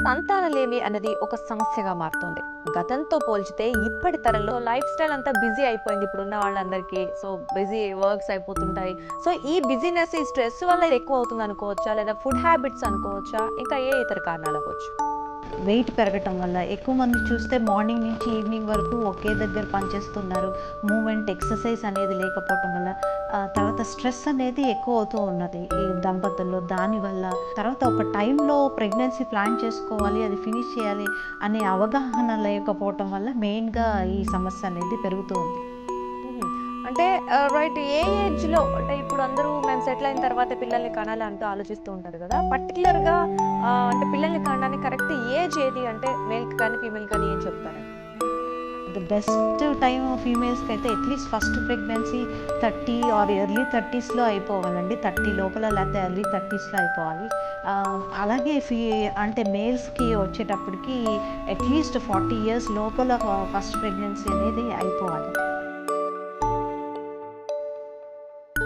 సంతానలేమి అనేది ఒక సమస్యగా మారుతుంది. గతంతో పోల్చితే ఇప్పటి తరంలో లైఫ్ స్టైల్ అంతా బిజీ అయిపోయింది ఇప్పుడున్న వాళ్ళందరికీ. సో, బిజీ వర్క్స్ అయిపోతుంటాయి. సో, ఈ బిజీనెస్, ఈ స్ట్రెస్ వల్ల ఇది ఎక్కువ అవుతుంది అనుకోవచ్చా? లేదా ఫుడ్ హ్యాబిట్స్ అనుకోవచ్చా? ఇంకా ఏ ఇతర కారణాలు అవ్వచ్చు? వెయిట్ పెరగటం వల్ల ఎక్కువ మంది చూస్తే మార్నింగ్ నుంచి ఈవినింగ్ వరకు ఒకే దగ్గర పనిచేస్తున్నారు. మూమెంట్, ఎక్సర్సైజ్ అనేది లేకపోవటం వల్ల తర్వాత స్ట్రెస్ అనేది ఎక్కువ అవుతూ ఉన్నది ఈ దంపతుల్లో. దానివల్ల తర్వాత ఒక టైంలో ప్రెగ్నెన్సీ ప్లాన్ చేసుకోవాలి, అది ఫినిష్ చేయాలి అనే అవగాహన లేకపోవటం వల్ల మెయిన్గా ఈ సమస్య అనేది పెరుగుతూ ఉంది. హుహు. అంటే రైట్ ఏ ఏజ్‌లో అంటే ఇప్పుడు అందరూ మేము సెటిల్ అయిన తర్వాత పిల్లల్ని కనాలి అంటూ ఆలోచిస్తూ ఉంటారు గదా! పర్టిక్యులర్‌గా అంటే పిల్లల్ని కనడానికి కరెక్ట్ ఏజ్ ఏది? అంటే మేల్‌కి కానీ, ఫీమేల్‌కి కానీ ఏం చెప్తారు? ద బెస్ట్ టైమ్ ఫీమేల్స్కి అయితే at least first pregnancy 30 or early 30స్లో అయిపోవాలండి. 30 లోపల లేకపోతే ఎర్లీ 30స్లో అయిపోవాలి. అలాగే అంటే మేల్స్కి వచ్చేటప్పటికి అట్లీస్ట్ 40 ఇయర్స్ లోపల ఫస్ట్ ప్రెగ్నెన్సీ అనేది అయిపోవాలి.